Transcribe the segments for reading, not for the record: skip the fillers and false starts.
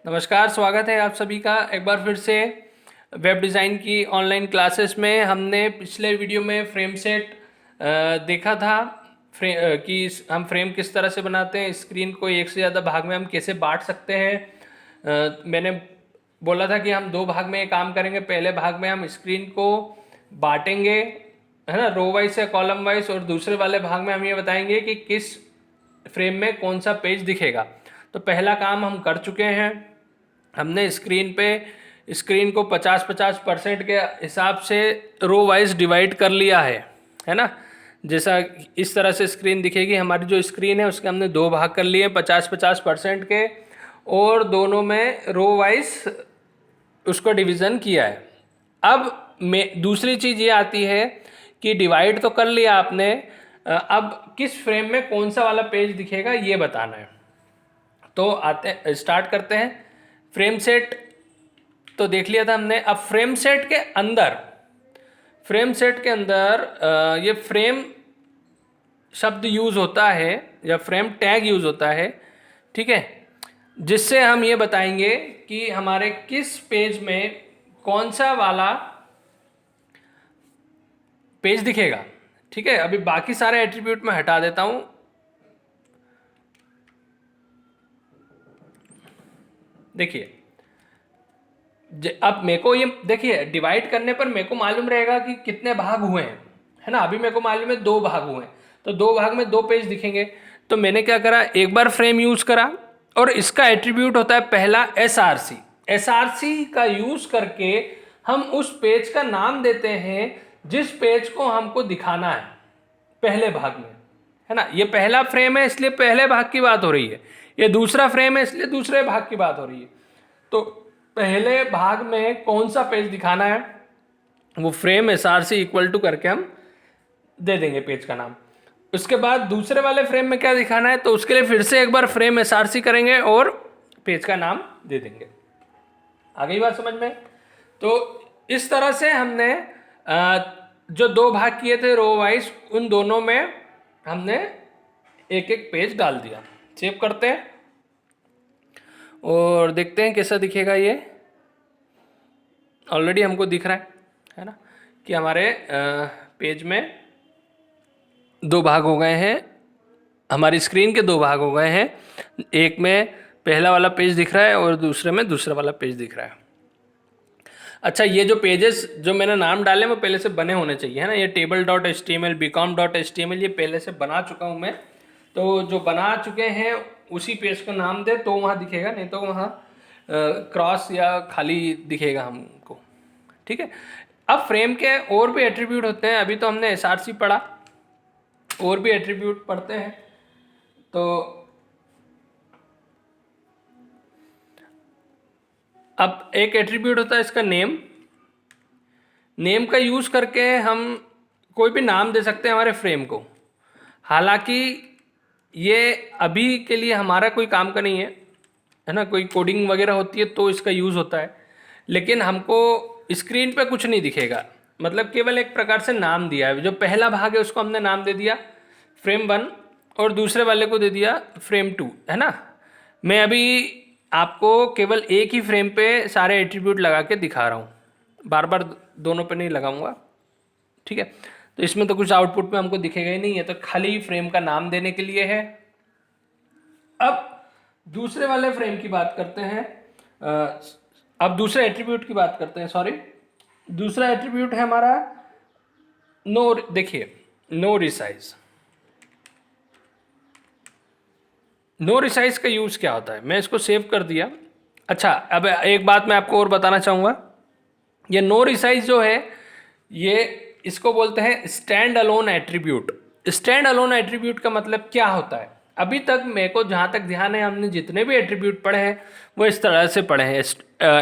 नमस्कार, स्वागत है आप सभी का एक बार फिर से वेब डिज़ाइन की ऑनलाइन क्लासेस में। हमने पिछले वीडियो में फ्रेम सेट देखा था। कि हम फ्रेम किस तरह से बनाते हैं, स्क्रीन को एक से ज़्यादा भाग में हम कैसे बांट सकते हैं। मैंने बोला था कि हम दो भाग में ये काम करेंगे। पहले भाग में हम स्क्रीन को बांटेंगे, है ना, रो वाइज या कॉलम वाइज, और दूसरे वाले भाग में हम ये बताएंगे कि किस फ्रेम में कौन सा पेज दिखेगा। तो पहला काम हम कर चुके हैं। हमने स्क्रीन को 50-50% के हिसाब से रो वाइज डिवाइड कर लिया है ना। जैसा इस तरह से स्क्रीन दिखेगी। हमारी जो स्क्रीन है उसके हमने दो भाग कर लिए 50-50% के, और दोनों में रो वाइज उसको डिवीज़न किया है। अब में दूसरी चीज़ ये आती है कि डिवाइड तो कर लिया आपने, अब किस फ्रेम में कौन सा वाला पेज दिखेगा ये बताना है। तो स्टार्ट करते हैं। फ्रेम सेट तो देख लिया था हमने। अब फ्रेम सेट के अंदर ये फ्रेम शब्द यूज़ होता है या फ्रेम टैग यूज़ होता है, ठीक है, जिससे हम ये बताएंगे कि हमारे किस पेज में कौन सा वाला पेज दिखेगा। ठीक है, अभी बाकी सारे एट्रीब्यूट मैं हटा देता हूँ। देखिए, अब मेरे को ये देखिए, डिवाइड करने पर मेरे को मालूम रहेगा कि कितने भाग हुए हैं, है ना। अभी मेरे को मालूम है दो भाग हुए हैं, तो दो भाग में दो पेज दिखेंगे। तो मैंने क्या करा, एक बार फ्रेम यूज करा, और इसका एट्रीब्यूट होता है पहला एसआरसी। एसआरसी का यूज करके हम उस पेज का नाम देते हैं जिस पेज को हमको दिखाना है पहले भाग में, है ना। ये पहला फ्रेम है इसलिए पहले भाग की बात हो रही है, ये दूसरा फ्रेम है इसलिए दूसरे भाग की बात हो रही है। तो पहले भाग में कौन सा पेज दिखाना है वो फ्रेम एसआरसी इक्वल टू करके हम दे देंगे पेज का नाम। उसके बाद दूसरे वाले फ्रेम में क्या दिखाना है, तो उसके लिए फिर से एक बार फ्रेम एसआरसी करेंगे और पेज का नाम दे देंगे। आ गई बात समझ में। तो इस तरह से हमने जो दो भाग किए थे रो वाइज, उन दोनों में हमने एक एक पेज डाल दिया। सेव करते हैं और देखते हैं कैसा दिखेगा ये। ऑलरेडी हमको दिख रहा है ना, कि हमारे पेज में दो भाग हो गए हैं, हमारी स्क्रीन के दो भाग हो गए हैं। एक में पहला वाला पेज दिख रहा है और दूसरे में दूसरा वाला पेज दिख रहा है। अच्छा, ये जो पेजेस जो मैंने नाम डाले वो पहले से बने होने चाहिए, है ना। ये table.html, bcom.html ये पहले से बना चुका हूँ मैं। तो जो बना चुके हैं उसी पेज का नाम दे तो वहाँ दिखेगा, नहीं तो वहाँ क्रॉस या खाली दिखेगा हमको। ठीक है, अब फ्रेम के और भी एट्रीब्यूट होते हैं। अभी तो हमने एसआरसी पढ़ा, और भी एट्रीब्यूट पढ़ते हैं। तो अब एक एट्रीब्यूट होता है इसका नेम। नेम का यूज़ करके हम कोई भी नाम दे सकते हैं हमारे फ्रेम को। हालांकि ये अभी के लिए हमारा कोई काम का नहीं है ना। कोई कोडिंग वगैरह होती है तो इसका यूज़ होता है, लेकिन हमको स्क्रीन पे कुछ नहीं दिखेगा। मतलब केवल एक प्रकार से नाम दिया है। जो पहला भाग है उसको हमने नाम दे दिया फ्रेम 1 और दूसरे वाले को दे दिया फ्रेम 2, है ना। मैं अभी आपको केवल एक ही फ्रेम पे सारे एट्रीब्यूट लगा के दिखा रहा हूँ, बार बार दोनों पे नहीं लगाऊंगा। ठीक है, तो इसमें तो कुछ आउटपुट में हमको दिखेगा ही नहीं है, तो खाली फ्रेम का नाम देने के लिए है। अब दूसरे वाले फ्रेम की बात करते हैं। अब दूसरे एट्रीब्यूट की बात करते हैं, सॉरी। दूसरा एट्रीब्यूट है हमारा नो। देखिए, नो रिसाइज। नो रिसाइज का यूज क्या होता है, मैं इसको सेव कर दिया। अच्छा, अब एक बात मैं आपको और बताना चाहूँगा। ये नो रिसाइज जो है, ये इसको बोलते हैं stand alone attribute. Stand alone attribute का मतलब क्या होता है, अभी तक मेरे को जहाँ तक ध्यान है हमने जितने भी एट्रीब्यूट पढ़े हैं वो इस तरह से पढ़े हैं।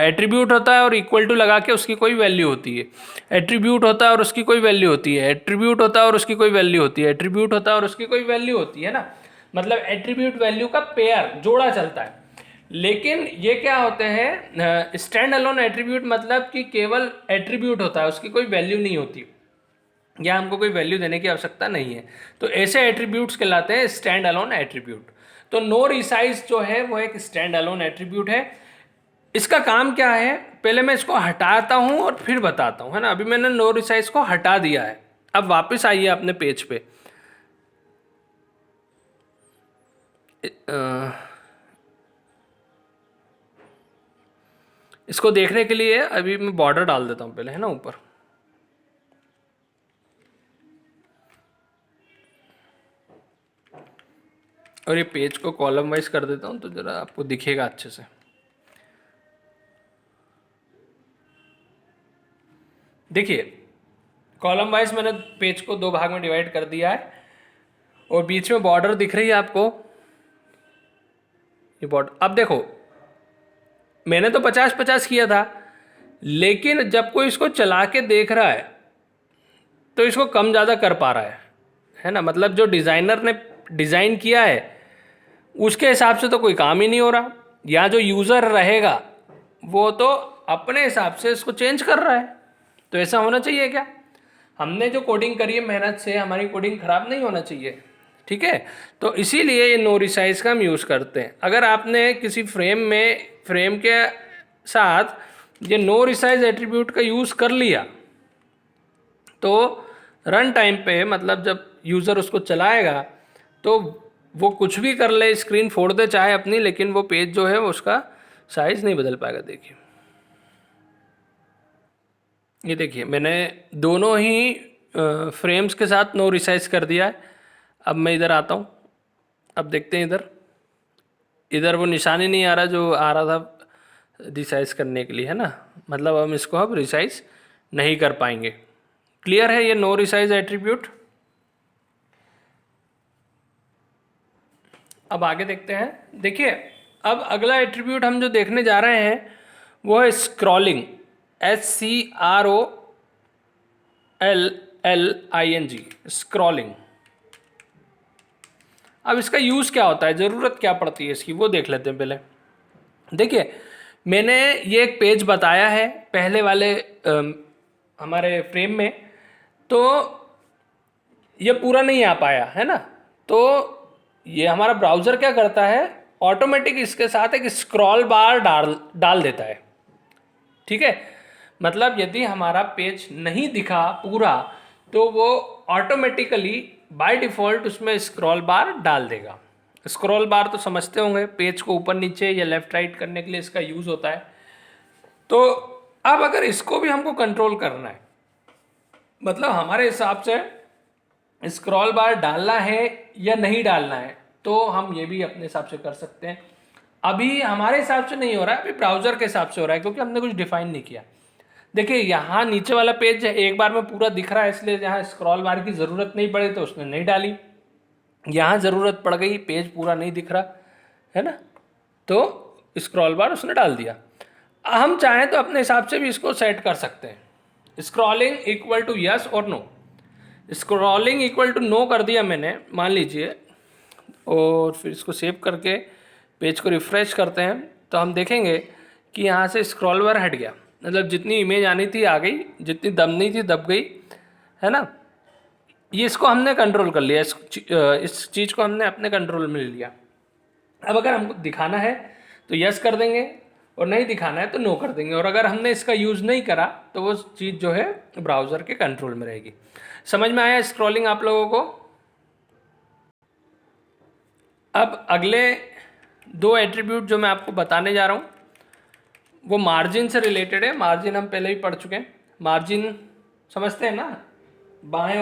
एट्रीब्यूट होता है और इक्वल टू लगा के उसकी कोई वैल्यू होती है। एट्रीब्यूट होता है और उसकी कोई वैल्यू होती है। एट्रीब्यूट होता है और उसकी कोई वैल्यू होती है। एट्रीब्यूट होता है और उसकी कोई वैल्यू होती है ना। मतलब एट्रीब्यूट वैल्यू का पेयर, जोड़ा चलता है। लेकिन ये क्या होते हैं, स्टैंड अलोन एट्रीब्यूट, मतलब कि केवल एट्रीब्यूट होता है, उसकी कोई वैल्यू नहीं होती, या हमको कोई वैल्यू देने की आवश्यकता नहीं है। तो ऐसे एट्रीब्यूट्स कहलाते हैं स्टैंड अलोन एट्रीब्यूट। तो नो रिसाइज जो है वो एक स्टैंड अलोन एट्रीब्यूट है। इसका काम क्या है, पहले मैं इसको हटाता हूँ और फिर बताता हूँ, है ना। अभी मैंने नो रिसाइज को हटा दिया है। अब वापस आइए अपने पेज पे। इसको देखने के लिए अभी मैं बॉर्डर डाल देता हूँ पहले, है ना, ऊपर। और ये पेज को कॉलम वाइज कर देता हूँ तो ज़रा आपको दिखेगा अच्छे से। देखिए, कॉलम वाइज मैंने पेज को 2 भाग में डिवाइड कर दिया है और बीच में बॉर्डर दिख रही है आपको, ये बॉर्डर। अब देखो, मैंने तो 50-50 किया था, लेकिन जब कोई इसको चला के देख रहा है तो इसको कम ज़्यादा कर पा रहा है ना। मतलब जो डिज़ाइनर ने डिज़ाइन किया है उसके हिसाब से तो कोई काम ही नहीं हो रहा, या जो यूज़र रहेगा वो तो अपने हिसाब से इसको चेंज कर रहा है। तो ऐसा होना चाहिए क्या? हमने जो कोडिंग करी है मेहनत से, हमारी कोडिंग ख़राब नहीं होना चाहिए, ठीक है। तो इसीलिए ये नो रिसाइज का हम यूज़ करते हैं। अगर आपने किसी फ्रेम के साथ ये नो रिसाइज एट्रीब्यूट का यूज़ कर लिया तो रन टाइम पे, मतलब जब यूज़र उसको चलाएगा तो वो कुछ भी कर ले, स्क्रीन फोड़ दे चाहे अपनी, लेकिन वो पेज जो है उसका साइज़ नहीं बदल पाएगा। देखिए, ये देखिए, मैंने दोनों ही फ्रेम्स के साथ नो रिसाइज कर दिया है। अब मैं इधर आता हूँ, अब देखते हैं इधर। इधर वो निशानी नहीं आ रहा जो आ रहा था रिसाइज करने के लिए, है ना। मतलब हम इसको अब रिसाइज नहीं कर पाएंगे। क्लियर है ये नो रिसाइज एट्रीब्यूट? अब आगे देखते हैं। देखिए, अब अगला एट्रीब्यूट हम जो देखने जा रहे हैं वो है स्क्रॉलिंग, SCROLLING, स्क्रॉलिंग। अब इसका यूज़ क्या होता है, ज़रूरत क्या पड़ती है इसकी, वो देख लेते हैं पहले। देखिए, मैंने ये एक पेज बताया है पहले वाले हमारे फ्रेम में, तो ये पूरा नहीं आ पाया, है ना। तो ये हमारा ब्राउज़र क्या करता है, ऑटोमेटिक इसके साथ एक स्क्रॉल बार डाल देता है, ठीक है। मतलब यदि हमारा पेज नहीं दिखा पूरा तो वो ऑटोमेटिकली बाय डिफ़ॉल्ट उसमें स्क्रॉल बार डाल देगा। स्क्रॉल बार तो समझते होंगे, पेज को ऊपर नीचे या लेफ़्ट राइट करने के लिए इसका यूज़ होता है। तो अब अगर इसको भी हमको कंट्रोल करना है, मतलब हमारे हिसाब से स्क्रॉल बार डालना है या नहीं डालना है, तो हम ये भी अपने हिसाब से कर सकते हैं। अभी हमारे हिसाब से नहीं हो रहा है, अभी ब्राउज़र के हिसाब से हो रहा है, क्योंकि हमने कुछ डिफाइन नहीं किया। देखिए, यहाँ नीचे वाला पेज एक बार में पूरा दिख रहा है, इसलिए यहाँ स्क्रॉल बार की ज़रूरत नहीं पड़ी तो उसने नहीं डाली। यहाँ ज़रूरत पड़ गई, पेज पूरा नहीं दिख रहा है ना, तो स्क्रॉल बार उसने डाल दिया। हम चाहें तो अपने हिसाब से भी इसको सेट कर सकते हैं। स्क्रॉलिंग इक्वल टू यस और no. Scrolling equal to no कर दिया मैंने, मान लीजिए, और फिर इसको सेव करके पेज को रिफ़्रेश करते हैं तो हम देखेंगे कि यहाँ से स्क्रॉल बार हट गया। मतलब जितनी इमेज आनी थी आ गई, जितनी दबनी थी दब गई, है ना। ये इसको हमने कंट्रोल कर लिया, इस चीज़ को हमने अपने कंट्रोल में ले लिया। अब अगर हमको दिखाना है तो यस कर देंगे और नहीं दिखाना है तो नो कर देंगे। और अगर हमने इसका यूज़ नहीं करा तो वो चीज़ जो है ब्राउज़र के कंट्रोल में रहेगी। समझ में आया स्क्रॉलिंग आप लोगों को? अब अगले 2 एट्रीब्यूट जो मैं आपको बताने जा रहा हूँ वो मार्जिन से रिलेटेड है। मार्जिन हम पहले ही पढ़ चुके हैं। मार्जिन समझते हैं ना, बाएं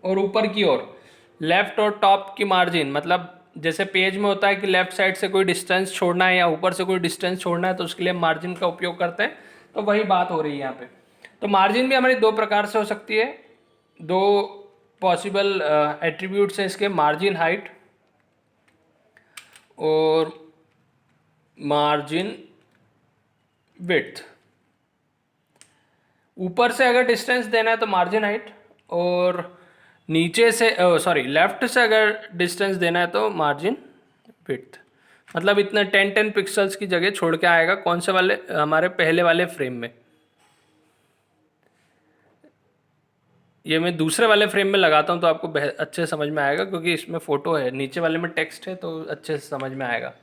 और ऊपर की ओर, लेफ्ट और टॉप की मार्जिन। मतलब जैसे पेज में होता है कि लेफ्ट साइड से कोई डिस्टेंस छोड़ना है या ऊपर से कोई डिस्टेंस छोड़ना है तो उसके लिए मार्जिन का उपयोग करते हैं। तो वही बात हो रही है यहाँ पे। तो मार्जिन भी हमारी 2 प्रकार से हो सकती है। 2 पॉसिबल एट्रीब्यूट्स हैं इसके, मार्जिन हाइट और मार्जिन विड्थ। ऊपर से अगर डिस्टेंस देना है तो मार्जिन हाइट, और नीचे से लेफ्ट से अगर डिस्टेंस देना है तो मार्जिन विड्थ। मतलब इतना 10 पिक्सल्स की जगह छोड़ के आएगा, कौन से वाले, हमारे पहले वाले फ्रेम में। ये मैं दूसरे वाले फ्रेम में लगाता हूँ तो आपको अच्छे से समझ में आएगा, क्योंकि इसमें फ़ोटो है, नीचे वाले में टेक्स्ट है तो अच्छे से समझ में आएगा।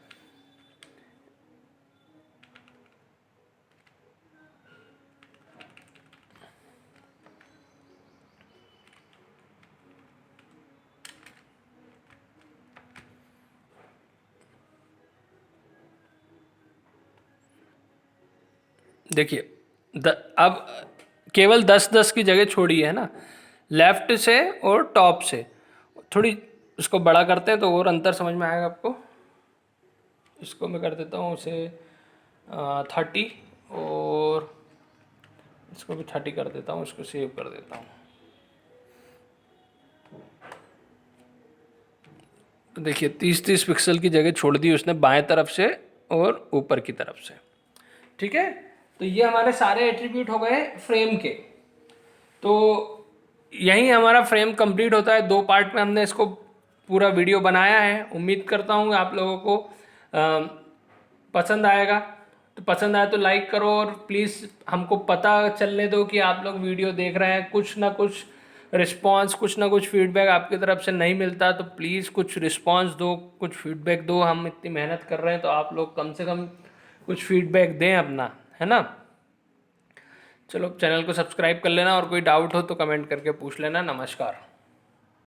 देखिए अब केवल 10-10 की जगह छोड़ी है ना, लेफ्ट से और टॉप से थोड़ी इसको बड़ा करते हैं तो और अंतर समझ में आएगा आपको। इसको मैं कर देता हूँ उसे 30, और इसको भी 30 कर देता हूँ, इसको सेव कर देता हूँ। तो देखिए 30-30 पिक्सल की जगह छोड़ दी उसने बाएं तरफ से और ऊपर की तरफ से। ठीक है, तो ये हमारे सारे एट्रीब्यूट हो गए फ्रेम के। तो यही हमारा फ्रेम कंप्लीट होता है। 2 पार्ट में हमने इसको पूरा वीडियो बनाया है। उम्मीद करता हूँ आप लोगों को पसंद आएगा। तो पसंद आए तो लाइक करो, और प्लीज़ हमको पता चलने दो कि आप लोग वीडियो देख रहे हैं। कुछ ना कुछ रिस्पांस, कुछ ना कुछ फीडबैक आपकी तरफ से नहीं मिलता, तो प्लीज़ कुछ रिस्पांस दो, कुछ फीडबैक दो। हम इतनी मेहनत कर रहे हैं तो आप लोग कम से कम कुछ फीडबैक दें अपना, है ना। चलो चैनल को सब्सक्राइब कर लेना, और कोई डाउट हो तो कमेंट करके पूछ लेना। नमस्कार।